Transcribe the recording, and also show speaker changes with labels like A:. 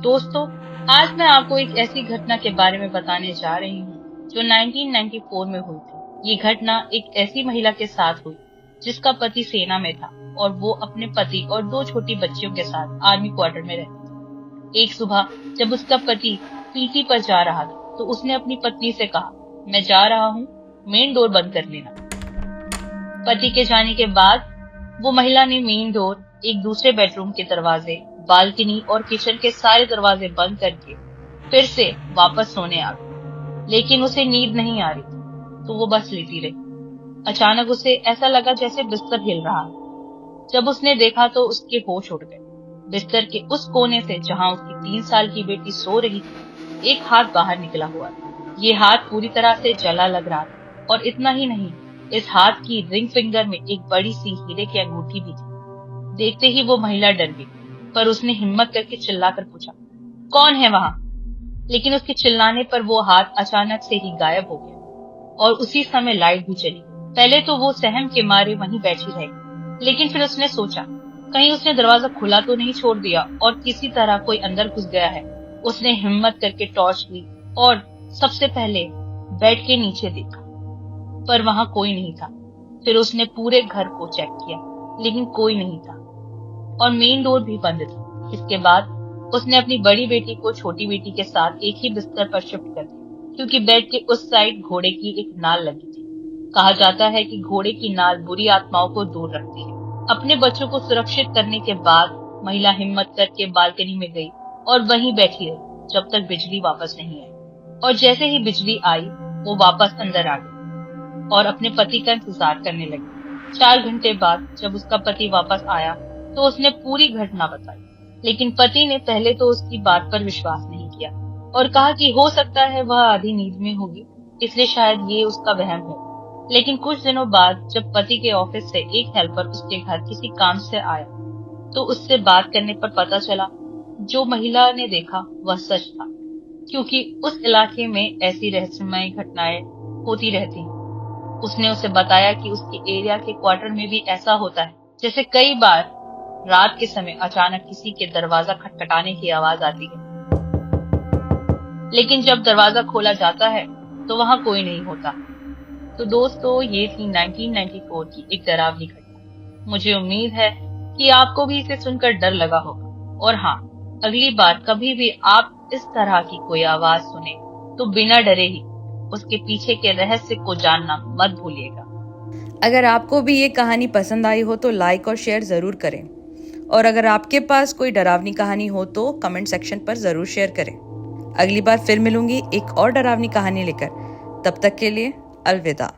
A: दोस्तों, आज मैं आपको एक ऐसी घटना के बारे में बताने जा रही हूँ जो 1994 में हुई थी। ये घटना एक ऐसी महिला के साथ हुई जिसका पति सेना में था और वो अपने पति और 2 छोटी बच्चियों के साथ आर्मी क्वार्टर में रहती थी। एक सुबह जब उसका पति पीटी पर जा रहा था तो उसने अपनी पत्नी से कहा, मैं जा रहा हूँ, मेन डोर बंद कर लेना। पति के जाने के बाद वो महिला ने मेन डोर, एक दूसरे बेडरूम के दरवाजे, बालकनी और किचन के सारे दरवाजे बंद करके फिर से वापस सोने आ गई। लेकिन उसे नींद नहीं आ रही थी तो वो बस लेटी रही। अचानक उसे ऐसा लगा जैसे बिस्तर हिल रहा है। जब उसने देखा तो उसके होश उड़ गए। बिस्तर के उस कोने से जहां उसकी 3 साल की बेटी सो रही थी, एक हाथ बाहर निकला हुआ था। ये हाथ पूरी तरह से जला लग रहा था और इतना ही नहीं, इस हाथ की रिंग फिंगर में एक बड़ी सी हीरे की अंगूठी भी थी। देखते ही वो महिला डर गई, पर उसने हिम्मत करके चिल्लाकर पूछा, कौन है वहां? लेकिन उसके चिल्लाने पर वो हाथ अचानक से ही गायब हो गया और उसी समय लाइट भी चली। पहले तो वो सहम के मारे वहीं बैठी रही, लेकिन फिर उसने सोचा कहीं उसने दरवाजा खुला तो नहीं छोड़ दिया और किसी तरह कोई अंदर घुस गया है। उसने हिम्मत करके टॉर्च ली और सबसे पहले बेड के नीचे देखा, पर वहां कोई नहीं था। फिर उसने पूरे घर को चेक किया, लेकिन कोई नहीं था और मेन डोर भी बंद थी। इसके बाद उसने अपनी बड़ी बेटी को छोटी बेटी के साथ एक ही बिस्तर पर शिफ्ट कर दिया, क्योंकि बेड के उस साइड घोड़े की एक नाल लगी थी। कहा जाता है कि घोड़े की नाल बुरी आत्माओं को दूर रखती है। अपने बच्चों को सुरक्षित करने के बाद महिला हिम्मत करके बालकनी में गई और वहीं बैठी रही जब तक बिजली वापस नहीं आई। और जैसे ही बिजली आई, वो वापस अंदर आ गई और अपने पति का इंतजार करने लगी। 4 घंटे बाद जब उसका पति वापस आया तो उसने पूरी घटना बताई, लेकिन पति ने पहले तो उसकी बात पर विश्वास नहीं किया और कहा कि हो सकता है वह आधी नींद में होगी, इसलिए शायद ये उसका वहम हो। लेकिन कुछ दिनों बाद जब पति के ऑफिस से एक हेल्पर उसके घर किसी काम से आया तो उससे बात करने पर पता चला जो महिला ने देखा वह सच था, क्योंकि उस इलाके में ऐसी रहस्यमय घटनाएं होती रहती हैं। उसने उसे बताया कि उसके एरिया के क्वार्टर में भी ऐसा होता है, जैसे कई बार रात के समय अचानक किसी के दरवाजा खटखटाने की आवाज आती है, लेकिन जब दरवाजा खोला जाता है तो वहां कोई नहीं होता। तो दोस्तों, ये थी 1994 की एक डरावनी घटना। मुझे उम्मीद है कि आपको भी इसे सुनकर डर लगा होगा। और हाँ, अगली बार कभी भी आप इस तरह की कोई आवाज सुने तो बिना डरे ही उसके पीछे के रहस्य को जानना मत भूलिएगा।
B: अगर आपको भी ये कहानी पसंद आई हो तो लाइक और शेयर जरूर करें, और अगर आपके पास कोई डरावनी कहानी हो तो कमेंट सेक्शन पर जरूर शेयर करें। अगली बार फिर मिलूंगी एक और डरावनी कहानी लेकर। तब तक के लिए अलविदा।